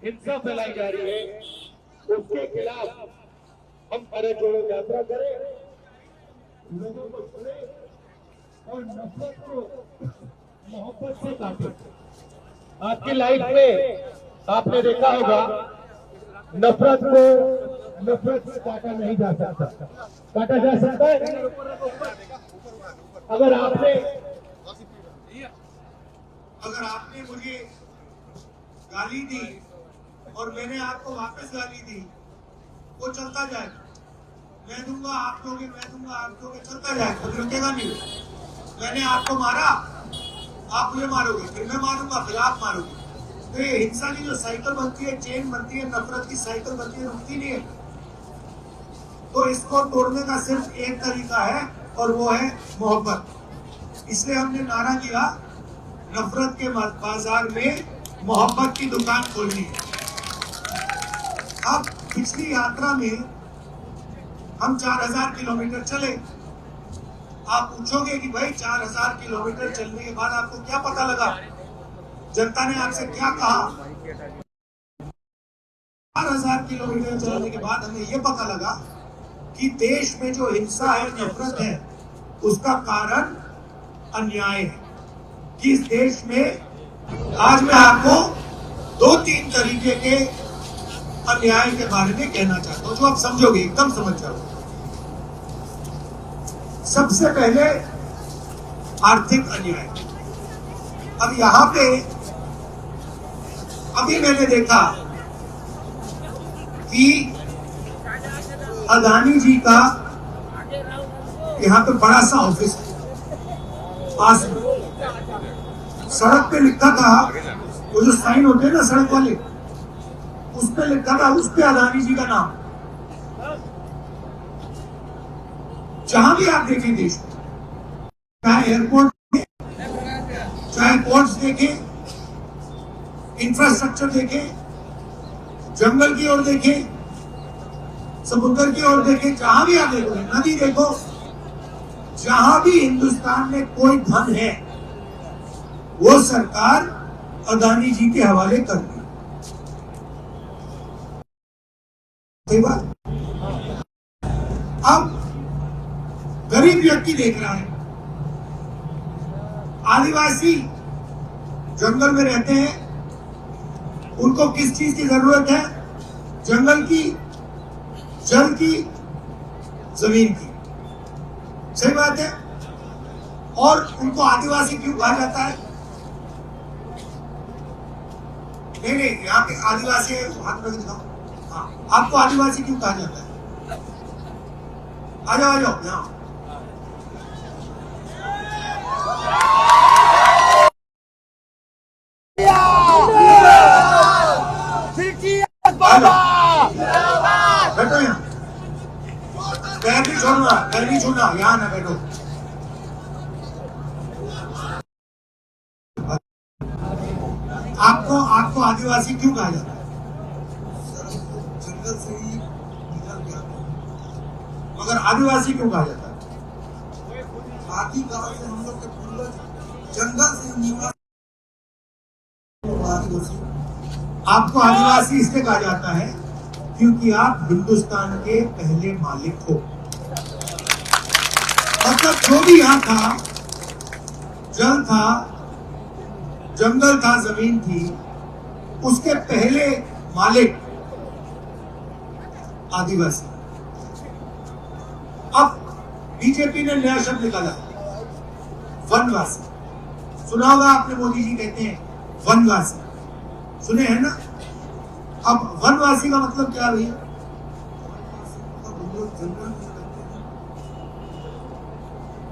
हिंसा फैलाई जा रही है, उसके खिलाफ हम भारत जोड़ो यात्रा करें, लोगों को सुने और नफरत को मोहब्बत से काटें। आपकी लाइफ में आपने देखा होगा, नफरत को नफरत से काटा नहीं जा सकता। काटा जा सकता है अगर आपने मुझे गाली दी और मैंने आपको वापस गाली दी, वो चलता जाए। मैं दूंगा आप दोगे, मैं दूंगा आप दोगे, चलता जाए, कभी रुकेगा नहीं। मैंने आपको मारा, आप मुझे मारोगे, फिर मैं मारूंगा, फिर आप मारोगे। तो ये हिंसा की जो साइकिल बनती है, चेन बनती है, नफरत की साइकिल बनती है, रुकती नहीं है। तो इसको तोड़ने का सिर्फ एक तरीका है और वो है मोहब्बत। इसलिए हमने नारा दिया, नफरत के बाजार में मोहब्बत की दुकान खोलनी है। अब पिछली यात्रा में हम 4000 किलोमीटर चले। आप पूछोगे कि भाई 4000 किलोमीटर चलने के बाद आपको क्या पता लगा, जनता ने आपसे क्या कहा? 4000 किलोमीटर चलने के बाद हमें यह पता लगा कि देश में जो हिंसा है, नफरत है, उसका कारण अन्याय है। कि इस देश में आज मैं आपको 2-3 तरीके के अन्याय के बारे में कहना चाहता हूं, जो आप समझोगे, एकदम समझ जाओगे। सबसे पहले आर्थिक अन्याय। अब यहां पे अभी मैंने देखा कि अदानी जी का यहां पे बड़ा सा ऑफिस है, पास में सड़क पे लिखा था, वो जो साइन होते हैं ना सड़क वाले, उस पे लिखा था, उस पे अदानी जी का नाम। जहां भी आप देखें देश में, चाहे एयरपोर्ट देखें, चाहे पोर्ट्स देखें, इंफ्रास्ट्रक्चर देखें, जंगल की ओर देखें, समुद्र की ओर देखें, जहां भी आप देखो, नदी देखो, जहां भी हिंदुस्तान में कोई धन है, वो सरकार अदानी जी के हवाले कर दी। सही बात। अब गरीब व्यक्ति देख रहा है, आदिवासी जंगल में रहते हैं, उनको किस चीज की जरूरत है? जंगल की, जल की, जमीन की। सही बात है। और उनको आदिवासी क्यों कहा जाता है? नहीं, यहाँ पे आदिवासी हाथ में दिखाओ। हाँ, आपको आदिवासी क्यों कहा जाता है? आ जाओ यहाँ। बैठो यहाँ, पैर नहीं छोड़ना, पैर नहीं छूना, यहाँ ना बैठो। आपको आदिवासी क्यों कहा जाता है? जंगल से ही निकल गया, मगर आदिवासी क्यों कहा जाता है? आदि काल से हम लोग के पूर्वज जंगल से निकल। आपको आदिवासी इसलिए कहा जाता है क्योंकि आप हिंदुस्तान के पहले मालिक हो। मतलब जो भी यहाँ था, जल था, जंगल था, जमीन थी, उसके पहले मालिक आदिवासी। अब बीजेपी ने नया शब्द निकाला, वनवासी। सुना होगा आपने, मोदी जी कहते हैं वनवासी, सुने हैं ना? अब वनवासी का मतलब क्या भैया?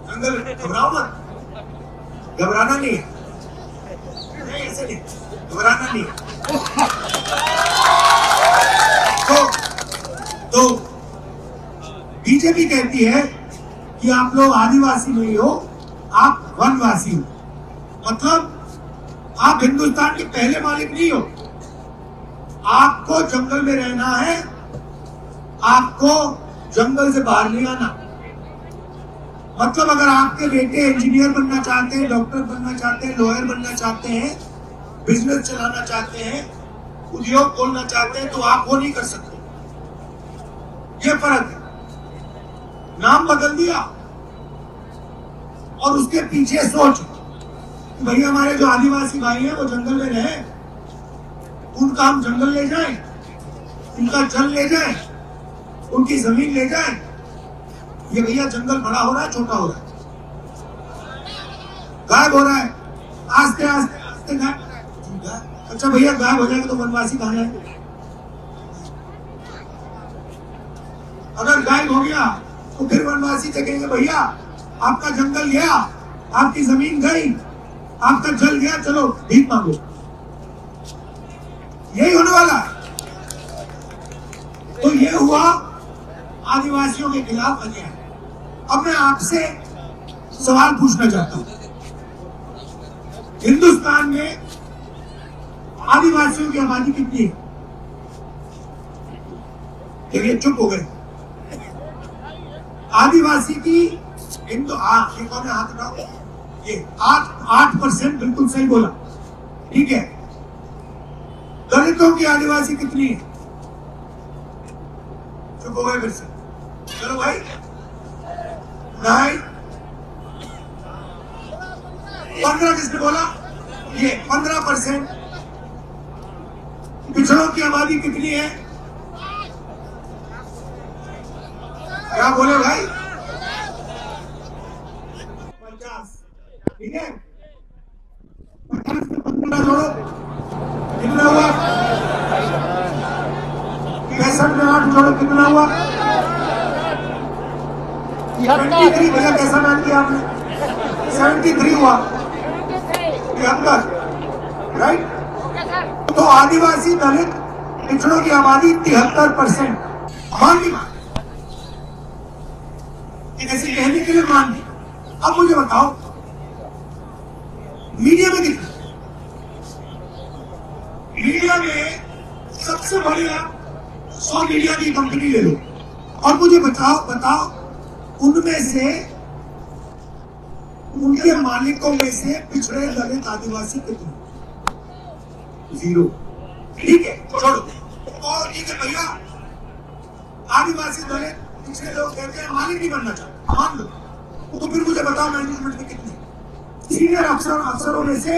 जंगल, घबराओ मत, घबराना नहीं है, ऐसे नहीं, घबराना नहीं। तो बीजेपी कहती है कि आप लोग आदिवासी नहीं हो, आप वनवासी हो। मतलब आप हिंदुस्तान के पहले मालिक नहीं हो। आपको जंगल में रहना है, आपको जंगल से बाहर नहीं आना। मतलब अगर आपके बेटे इंजीनियर बनना चाहते हैं, डॉक्टर बनना चाहते हैं, लॉयर बनना चाहते हैं, बिजनेस चलाना चाहते हैं, उद्योग खोलना चाहते हैं तो आप वो नहीं कर सकते। ये फर्क है। नाम बदल दिया और उसके पीछे सोच कि भैया हमारे जो आदिवासी भाई हैं वो जंगल में रहे, उनका हम जंगल ले जाएं, उनका जल ले जाएं, उनकी जमीन ले जाएं। ये भैया जंगल बड़ा हो रहा है, छोटा हो रहा है, गायब हो रहा है, आस्ते आस्ते आस्ते गायब हो रहा है। अच्छा भैया गायब हो जाएगा तो वनवासी कहाँ जाएंगे? अगर गायब हो गया तो फिर वनवासी जगेंगे भैया आपका जंगल गया, आपकी जमीन गई, आपका जल गया, चलो भीख मांगो। यही होने वाला है। तो ये हुआ आदिवासियों के खिलाफ अन्याय। अब मैं आपसे सवाल पूछना चाहता हूं, हिंदुस्तान में आदिवासियों की आबादी कितनी है? चलिए चुप हो गए। आदिवासी की हिंदू ये कौन है? हाथ उठाओ। ये 8% बिल्कुल सही बोला, ठीक है। दलितों की आदिवासी कितनी है? चुप हो गए फिर से। चलो भाई, 9 15 किसने बोला? ये 15%। पिछड़ों की आबादी कितनी है? क्या बोले भाई? 50, ठीक है। 50 से 15 जोड़ो, कितना हुआ? 65 में 8 जोड़ो, कितना हुआ? 73। भैया कैसा मान किया आपने? 73 हुआ, 73, राइट। तो आदिवासी दलित पिछड़ों की आबादी 73%। मान ली बात, ऐसे कहने के लिए मान ली। अब मुझे बताओ मीडिया में कितना? मीडिया में सबसे बढ़िया 100 मीडिया की कंपनी ले लो और मुझे बताओ उनमें से, उनके मालिकों में से पिछड़े दलित आदिवासी कितने? 0। ठीक है, छोड़ो। और ठीक है भैया, आदिवासी दलित पिछड़े लोग कहते हैं मालिक नहीं बनना चाहते, मान लो। तो फिर मुझे बताओ मैनेजमेंट में कितने? सीनियर अफसरों में से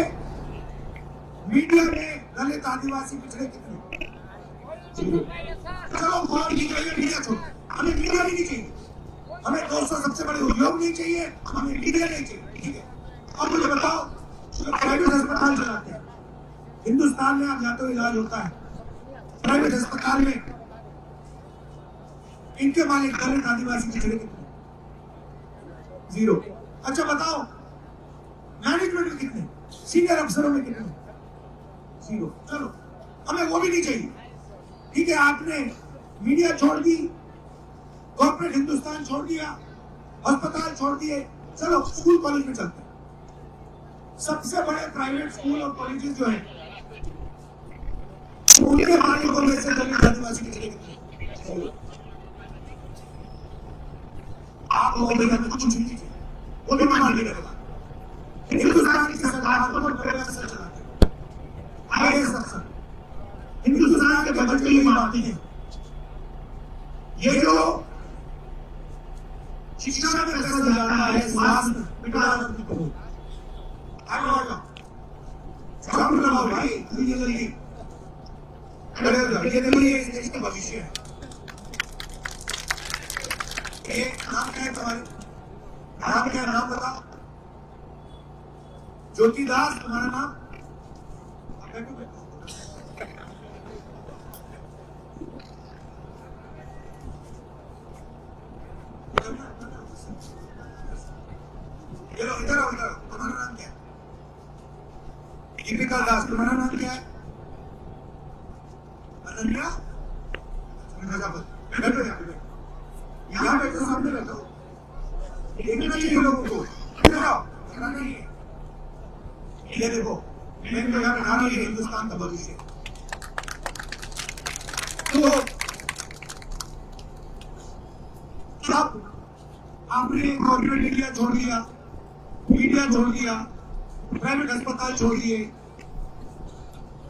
मीडिया में दलित आदिवासी पिछड़े कितने? 0। चलो बहुत ठीक है, मीडिया छोड़ो, हमें मीडिया भी नहीं चाहिए, हमें 200 सबसे बड़े उद्योग नहीं चाहिए, हमें मीडिया नहीं चाहिए, ठीक है। अब मुझे बताओ, प्राइवेट अस्पताल चलाते हैं हिंदुस्तान में, आप जाते हो इलाज होता है प्राइवेट अस्पताल में, इनके मालिक दलित आदिवासी पिछड़े कितने? 0। अच्छा बताओ मैनेजमेंट में कितने? सीनियर अफसरों में कितने? 0। चलो हमें वो भी नहीं चाहिए, ठीक है। आपने मीडिया छोड़ दी, कॉर्पोरेट हिंदुस्तान छोड़ दिया, अस्पताल छोड़ दिए, चलो स्कूल कॉलेज में चलते हैं। सबसे बड़े प्राइवेट स्कूल और कॉलेजेस जो हैं, उनके मालिकों में से दलित आदिवासी पिछड़े कितने? आप लोगों में कुछ नहीं चाहिए, वो भी मान नहीं रहेगा। हिंदुस्तान की सरकार को व्यवस्था चलाते हैं, IAS अफसर हिंदुस्तान के बजट के लिए मानती है। ये जो शिक्षा में पैसा जा रहा है, स्वास्थ्य विकास लगाओ भाई, जल्दी खड़े हो जाओ। ये देखो, ये इस देश का भविष्य है। नाम क्या है तुम्हारे? नाम क्या है? नाम बताओ। ज्योति दास तुम्हारा नाम? इधर आओ, तुम्हारा नाम क्या है? दीपिका दास, तुम्हारा नाम क्या है? अनन्या बैठो यहाँ बैठो, सामने बैठो, देखना चाहिए लोगों को। इधर आओ, नहीं है। ये देखो, मैं तो यहाँ बना रही है हिंदुस्तान का भविष्य। तो अब आपने कॉर्पोरेट मीडिया छोड़ दिया, प्राइवेट अस्पताल छोड़ दिए,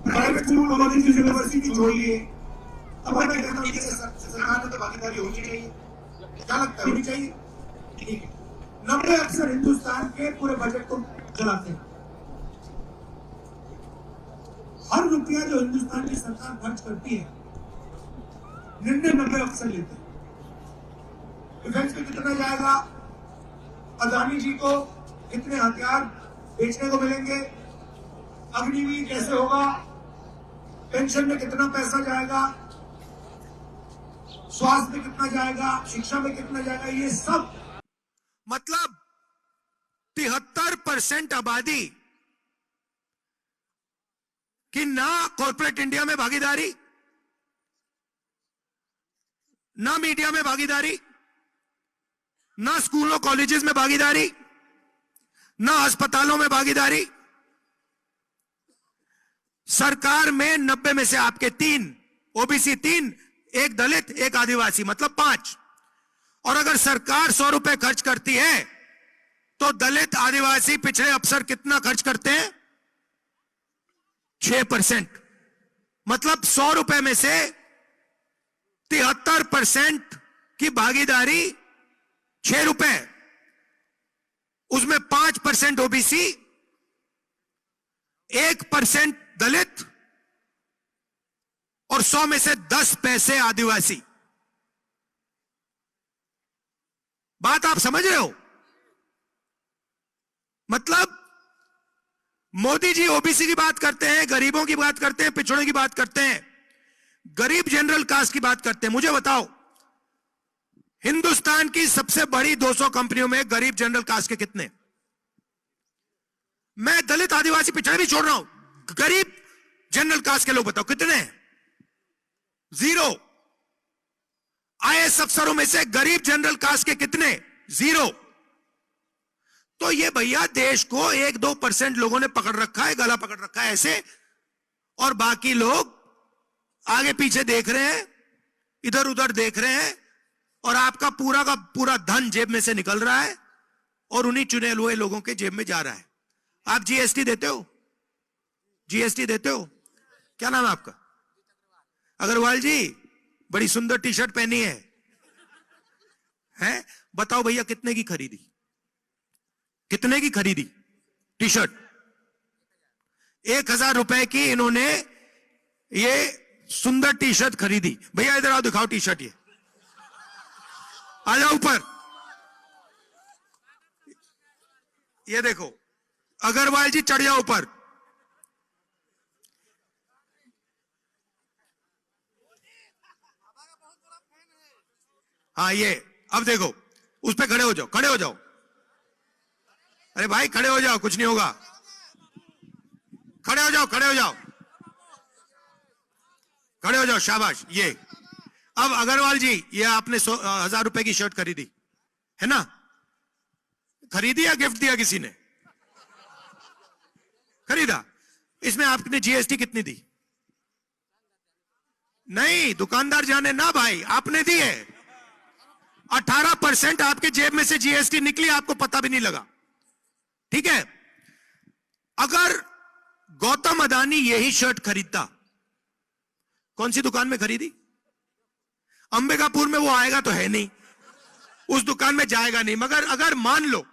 प्राइवेट स्कूल कॉलेज यूनिवर्सिटी छोड़िए। अब मैं कहता हूँ ठीक है, सरकार में तो भागीदारी होनी चाहिए, क्या लगता है होनी चाहिए? ठीक है। 90 अफसर हिंदुस्तान के पूरे बजट को चलाते हैं। हर रुपया जो हिंदुस्तान की सरकार खर्च करती है 99 अफसर लेते हैं। डिफेंस में कितना जाएगा, अदानी जी को कितने हथियार बेचने को मिलेंगे, अग्निवीर कैसे होगा, पेंशन में कितना पैसा जाएगा, स्वास्थ्य में कितना जाएगा, शिक्षा में कितना जाएगा, ये सब। मतलब 73% आबादी कि ना कॉर्पोरेट इंडिया में भागीदारी, ना मीडिया में भागीदारी, ना स्कूलों कॉलेजेस में भागीदारी, ना अस्पतालों में भागीदारी। सरकार में 90 में से आपके 3 ओबीसी, 3, एक दलित, एक आदिवासी, मतलब 5। और अगर सरकार 100 रुपए खर्च करती है तो दलित, आदिवासी, पिछड़े अफसर कितना खर्च करते हैं? 6%। मतलब 100 रुपए में से 73% की भागीदारी 6 रुपए, उसमें 5% ओबीसी, 1% दलित और 100 में से 10 पैसे आदिवासी। बात आप समझ रहे हो? मतलब मोदी जी ओबीसी की बात करते हैं, गरीबों की बात करते हैं, पिछड़ों की बात करते हैं, गरीब जनरल कास्ट की बात करते हैं। मुझे बताओ, हिंदुस्तान की सबसे बड़ी 200 कंपनियों में गरीब जनरल कास्ट के कितने? मैं दलित, आदिवासी, पिछड़े भी छोड़ रहा हूं, गरीब जनरल कास्ट के लोग बताओ कितने हैं? 0। आईएएस अफसरों में से गरीब जनरल कास्ट के कितने? 0। तो ये भैया देश को 1-2% लोगों ने पकड़ रखा है, गला पकड़ रखा है ऐसे, और बाकी लोग आगे पीछे देख रहे हैं, इधर उधर देख रहे हैं, और आपका पूरा का पूरा धन जेब में से निकल रहा है और उन्हीं चुने हुए लोगों के जेब में जा रहा है। आप जीएसटी देते हो? जीएसटी देते हो? क्या नाम है आपका? अग्रवाल जी, बड़ी सुंदर टी शर्ट पहनी है, हैं? बताओ भैया कितने की खरीदी? कितने की खरीदी टी शर्ट? 1000 रुपए की इन्होंने ये सुंदर टी शर्ट खरीदी। भैया इधर आओ, दिखाओ टी शर्ट, ये आ जाओ ऊपर। ये देखो, अग्रवाल जी चढ़ जाओ ऊपर। हाँ, ये अब देखो, उस पे खड़े हो जाओ, खड़े हो जाओ। अरे भाई खड़े हो जाओ, कुछ नहीं होगा, खड़े हो जाओ, खड़े हो जाओ, खड़े हो जाओ, शाबाश। ये अब अग्रवाल जी, ये आपने 1000 रुपए की शर्ट खरीदी है ना? खरीदी या गिफ्ट दिया किसी ने? खरीदा। इसमें आपने जीएसटी कितनी दी? नहीं, दुकानदार जाने ना भाई, आपने दी है। 18% आपके जेब में से जीएसटी निकली, आपको पता भी नहीं लगा। ठीक है? अगर गौतम अदानी यही शर्ट खरीदता, कौन सी दुकान में खरीदी? अंबिकापुर में वो आएगा तो है नहीं, उस दुकान में जाएगा नहीं। मगर अगर मान लो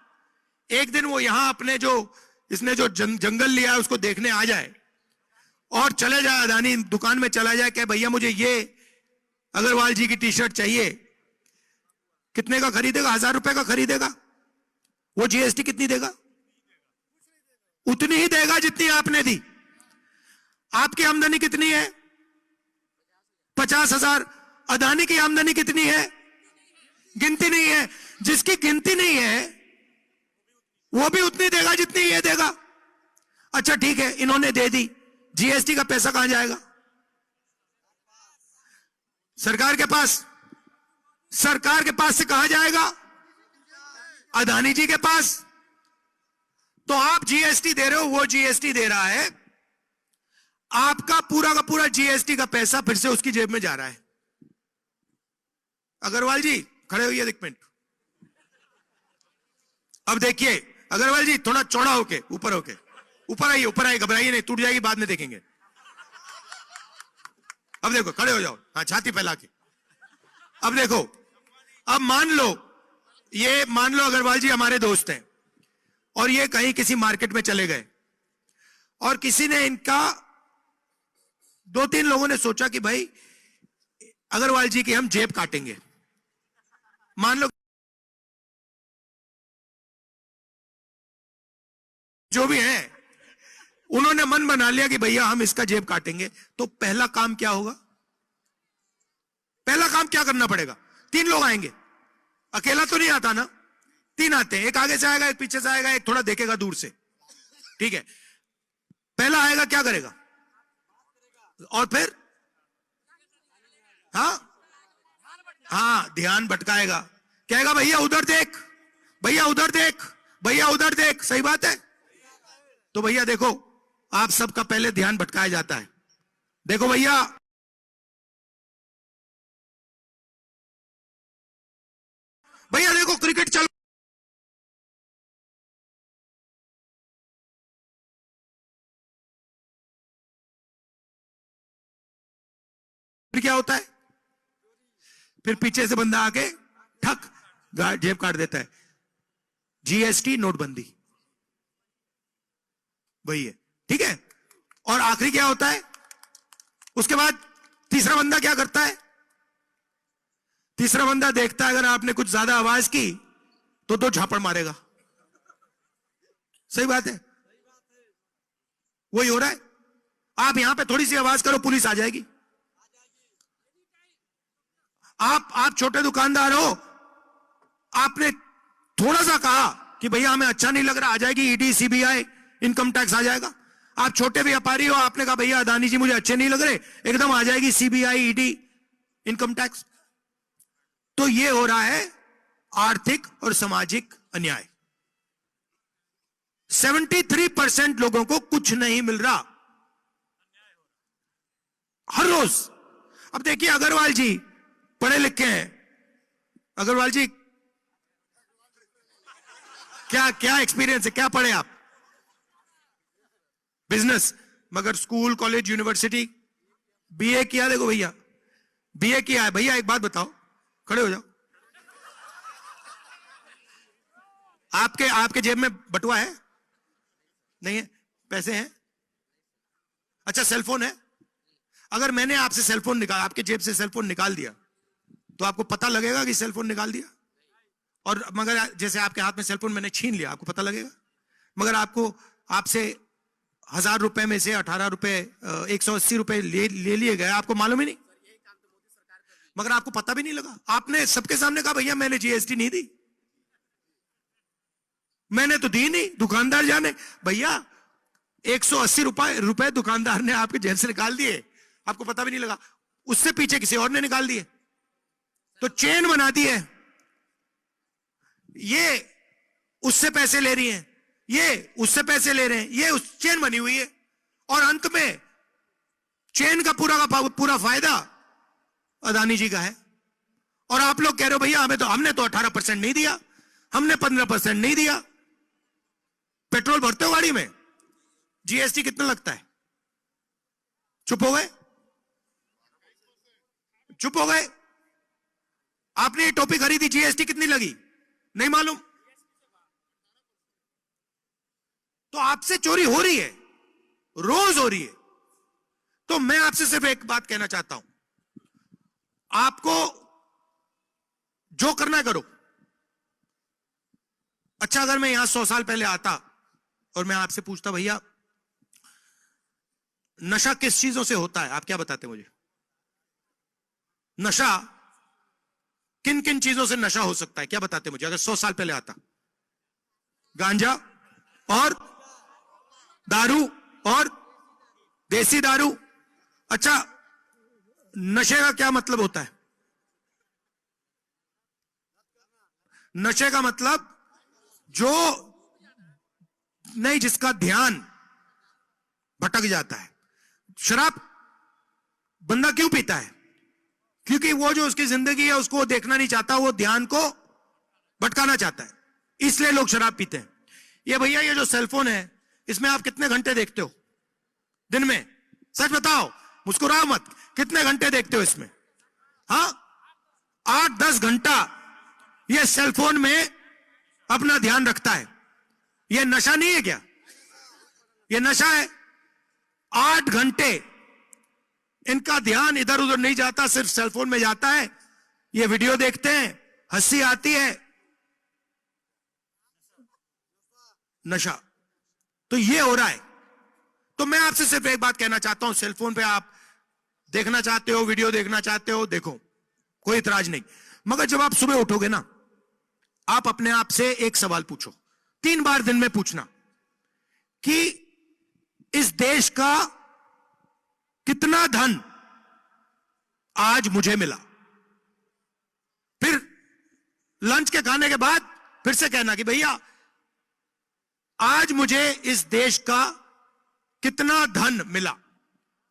एक दिन वो यहां अपने जो इसने जो जंगल लिया है उसको देखने आ जाए और चले जाए, अदानी दुकान में चला जाए, कि भैया मुझे ये अग्रवाल जी की टी शर्ट चाहिए, कितने का खरीदेगा? 1000 रुपए का खरीदेगा। वो जीएसटी कितनी देगा? उतनी ही देगा जितनी आपने दी। आपकी आमदनी कितनी है? 50,000। अदानी की आमदनी कितनी है? गिनती नहीं है। जिसकी गिनती नहीं है वो भी उतनी देगा जितनी ये देगा। अच्छा ठीक है, इन्होंने दे दी, जीएसटी का पैसा कहां जाएगा? सरकार के पास। सरकार के पास से कहां जाएगा? अदानी जी के पास। तो आप जीएसटी दे रहे हो, वो जीएसटी दे रहा है, आपका पूरा का पूरा जीएसटी का पैसा फिर से उसकी जेब में जा रहा है। अग्रवाल जी खड़े होइए एक मिनट। अब देखिए अग्रवाल जी, थोड़ा चौड़ा होके, ऊपर होके, ऊपर आइए, ऊपर आइए, घबराइए नहीं, टूट जाएगी बाद में देखेंगे। अब देखो, खड़े हो जाओ, हाँ छाती फैला के। अब देखो, अब मान लो अग्रवाल जी हमारे दोस्त हैं और ये कहीं किसी मार्केट में चले गए और किसी ने इनका, 2-3 लोगों ने सोचा कि भाई अग्रवाल जी की हम जेब काटेंगे। मान लो जो भी है, उन्होंने मन बना लिया कि भैया हम इसका जेब काटेंगे, तो पहला काम क्या होगा? पहला काम क्या करना पड़ेगा? 3 लोग आएंगे, अकेला तो नहीं आता ना, 3 आते हैं, एक आगे से आएगा, एक पीछे से आएगा, एक थोड़ा देखेगा दूर से, ठीक है। पहला आएगा, क्या करेगा? और फिर हाँ ध्यान भटकाएगा, कहेगा भैया उधर देख, भैया उधर देख, भैया उधर देख। सही बात है। तो भैया देखो, आप सबका पहले ध्यान भटकाया जाता है। देखो भैया, भैया देखो क्रिकेट चल, फिर क्या होता है? फिर पीछे से बंदा आके ठक जेब काट देता है। जीएसटी, नोटबंदी, वही है, ठीक है। और आखिरी क्या होता है? उसके बाद तीसरा बंदा क्या करता है? तीसरा बंदा देखता है अगर आपने कुछ ज्यादा आवाज की तो 2 झापड़ मारेगा। सही बात है, वही हो रहा है। आप यहां पे थोड़ी सी आवाज करो, पुलिस आ जाएगी। आप छोटे दुकानदार हो, आपने थोड़ा सा कहा कि भैया हमें अच्छा नहीं लग रहा, आ जाएगी ईडी, सीबीआई, इनकम टैक्स आ जाएगा। आप छोटे व्यापारी हो, आपने कहा भैया अदानी जी मुझे अच्छे नहीं लग रहे, एकदम आ जाएगी सीबीआई, ईडी, इनकम टैक्स। तो ये हो रहा है आर्थिक और सामाजिक अन्याय। 73% लोगों को कुछ नहीं मिल रहा हर रोज। अब देखिए, अग्रवाल जी पढ़े लिखे हैं। अग्रवाल जी क्या एक्सपीरियंस है, क्या पढ़े आप? बिजनेस, मगर स्कूल, कॉलेज, यूनिवर्सिटी, बीए किया। देखो भैया, बीए किया है। भैया एक बात बताओ, खड़े हो जाओ, आपके जेब में बटुआ है? नहीं है? पैसे हैं? अच्छा, सेलफोन है? अगर मैंने आपसे सेलफोन निकाल, आपके जेब से सेलफोन निकाल दिया, तो आपको पता लगेगा कि सेलफोन निकाल दिया? और मगर जैसे आपके हाथ में सेलफोन मैंने छीन लिया, आपको पता लगेगा? मगर आपसे 1000 रुपए में से 18 रुपए, 180 रुपए ले लिए गए, आपको मालूम ही नहीं, मगर आपको पता भी नहीं लगा। आपने सबके सामने कहा भैया मैंने जीएसटी नहीं दी, मैंने तो दी नहीं, दुकानदार जाने। भैया 180 रुपए दुकानदार ने आपके जेब से निकाल दिए, आपको पता भी नहीं लगा। उससे पीछे किसी और ने निकाल दिए, तो चेन बना दी है। ये उससे पैसे ले रही हैं, ये उससे पैसे ले रहे हैं, ये उस चेन बनी हुई है, और अंत में चेन का पूरा फायदा अदानी जी का है। और आप लोग कह रहे हो भैया हमने तो 18% नहीं दिया, हमने 15% नहीं दिया। पेट्रोल भरते हो गाड़ी में, जीएसटी कितना लगता है? चुप हो गए, चुप हो गए। आपने ये टोपी खरीदी, जीएसटी कितनी लगी? नहीं मालूम। तो आपसे चोरी हो रही है, रोज हो रही है। तो मैं आपसे सिर्फ एक बात कहना चाहता हूं, आपको जो करना है करो। अच्छा, अगर मैं यहां 100 साल पहले आता और मैं आपसे पूछता भैया नशा किस चीजों से होता है, आप क्या बताते मुझे? नशा किन किन चीजों से नशा हो सकता है, क्या बताते मुझे? अगर 100 साल पहले आता, गांजा और दारू और देसी दारू। अच्छा, नशे का क्या मतलब होता है? नशे का मतलब जो नहीं, जिसका ध्यान भटक जाता है। शराब बंदा क्यों पीता है? क्योंकि वो जो उसकी जिंदगी है उसको देखना नहीं चाहता, वो ध्यान को भटकाना चाहता है, इसलिए लोग शराब पीते हैं। ये भैया ये जो सेलफोन है, इसमें आप कितने घंटे देखते हो दिन में? सच बताओ, मुस्कुराओ मत। कितने घंटे देखते हो इसमें? हाँ, 8-10 घंटा ये सेलफोन में अपना ध्यान रखता है। ये नशा नहीं है क्या? ये नशा है। 8 घंटे इनका ध्यान इधर उधर नहीं जाता, सिर्फ सेलफोन में जाता है। ये वीडियो देखते हैं, हंसी आती है, नशा। तो ये हो रहा है। तो मैं आपसे सिर्फ एक बात कहना चाहता हूं, सेलफोन पे आप देखना चाहते हो, वीडियो देखना चाहते हो, देखो, कोई इतराज नहीं। मगर जब आप सुबह उठोगे ना, आप अपने आप से एक सवाल पूछो, 3 बार दिन में पूछना कि इस देश का कितना धन आज मुझे मिला। फिर लंच के खाने के बाद फिर से कहना कि भैया आज मुझे इस देश का कितना धन मिला।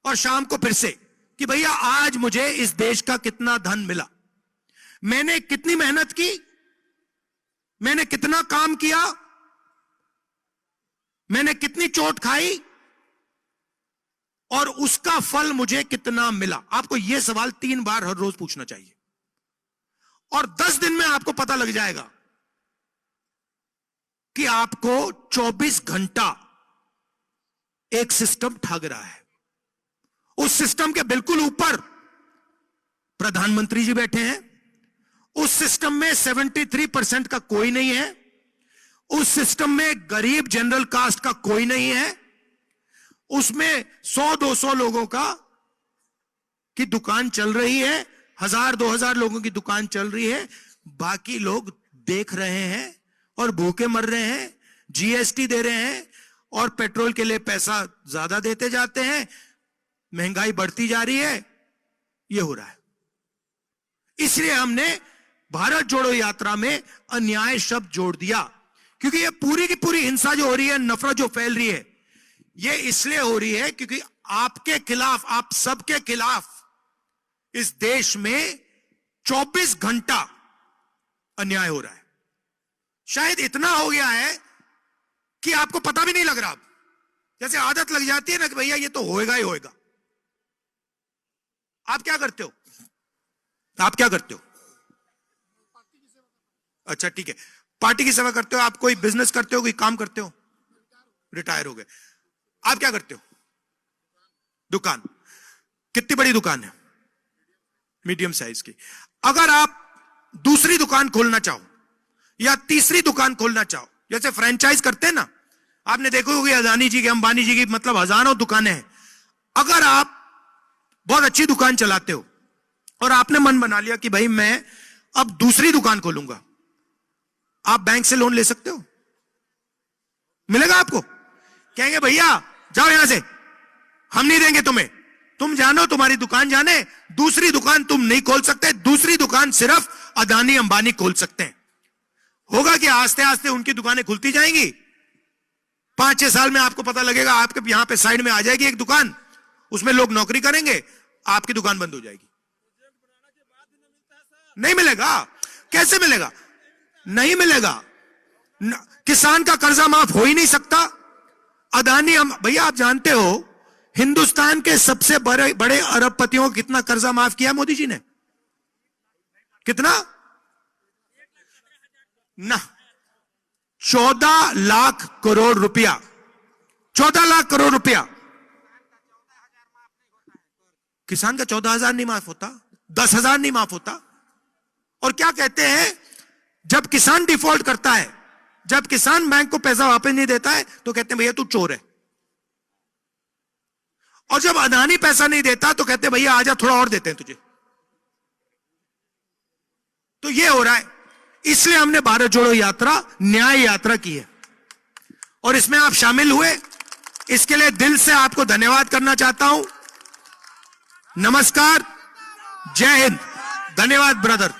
और शाम को फिर से कि भैया आज मुझे इस देश का कितना धन मिला। मैंने कितनी मेहनत की, मैंने कितना काम किया, मैंने कितनी चोट खाई और उसका फल मुझे कितना मिला। आपको यह सवाल 3 बार हर रोज पूछना चाहिए। और 10 दिन में आपको पता लग जाएगा कि आपको 24 घंटा एक सिस्टम ठग रहा है। उस सिस्टम के बिल्कुल ऊपर प्रधानमंत्री जी बैठे हैं। उस सिस्टम में 73% का कोई नहीं है। उस सिस्टम में गरीब जनरल कास्ट का कोई नहीं है। उसमें 100-200 लोगों का की दुकान चल रही है, 1000-2000 लोगों की दुकान चल रही है। बाकी लोग देख रहे हैं और भूखे मर रहे हैं, जीएसटी दे रहे हैं और पेट्रोल के लिए पैसा ज्यादा देते जाते हैं, महंगाई बढ़ती जा रही है। यह हो रहा है। इसलिए हमने भारत जोड़ो यात्रा में अन्याय शब्द जोड़ दिया, क्योंकि यह पूरी की पूरी हिंसा जो हो रही है, नफरत जो फैल रही है, यह इसलिए हो रही है क्योंकि आपके खिलाफ, आप सबके खिलाफ इस देश में 24 घंटा अन्याय हो रहा है। शायद इतना हो गया है कि आपको पता भी नहीं लग रहा। जैसे आदत लग जाती है ना कि भैया ये तो होएगा ही होएगा। आप क्या करते हो? आप क्या करते हो? अच्छा ठीक है, पार्टी की सेवा करते हो। आप कोई बिजनेस करते हो, कोई काम करते हो? रिटायर हो गए। आप क्या करते हो? दुकान। कितनी बड़ी दुकान है? मीडियम साइज की। अगर आप दूसरी दुकान खोलना चाहो या तीसरी दुकान खोलना चाहो, जैसे फ्रेंचाइज करते हैं ना, आपने देखा होगा अदानी जी की, अंबानी जी की, मतलब हजारों दुकानें हैं। अगर आप बहुत अच्छी दुकान चलाते हो और आपने मन बना लिया कि भाई मैं अब दूसरी दुकान खोलूंगा, आप बैंक से लोन ले सकते हो। मिलेगा आपको। कहेंगे भैया जाओ यहां से, हम नहीं देंगे तुम्हें, तुम जानो, तुम्हारी दुकान जाने, दूसरी दुकान तुम नहीं खोल सकते। दूसरी दुकान सिर्फ अदानी अंबानी खोल सकते हैं। होगा कि आस्ते आस्ते उनकी दुकानें खुलती जाएंगी। 5-6 साल में आपको पता लगेगा, आपके यहां पे साइड में आ जाएगी एक दुकान, उसमें लोग नौकरी करेंगे, आपकी दुकान बंद हो जाएगी। नहीं मिलेगा। कैसे मिलेगा? नहीं मिलेगा। किसान का कर्जा माफ हो ही नहीं सकता। अदानी, हम भैया आप जानते हो हिंदुस्तान के सबसे बड़े अरबपतियों को कितना कर्जा माफ किया मोदी जी ने? कितना? ना, 14 लाख करोड़ रुपया। 14 लाख करोड़ रुपया। किसान का 14,000 नहीं माफ होता, 10,000 नहीं माफ होता। और क्या कहते हैं, जब किसान डिफॉल्ट करता है, जब किसान बैंक को पैसा वापस नहीं देता है, तो कहते हैं भैया तू चोर है। और जब अदानी पैसा नहीं देता तो कहते हैं भैया आजा थोड़ा और देते हैं तुझे। तो यह हो रहा है। इसलिए हमने भारत जोड़ो यात्रा न्याय यात्रा की है और इसमें आप शामिल हुए, इसके लिए दिल से आपको धन्यवाद करना चाहता हूं। नमस्कार, जय हिंद, धन्यवाद ब्रदर।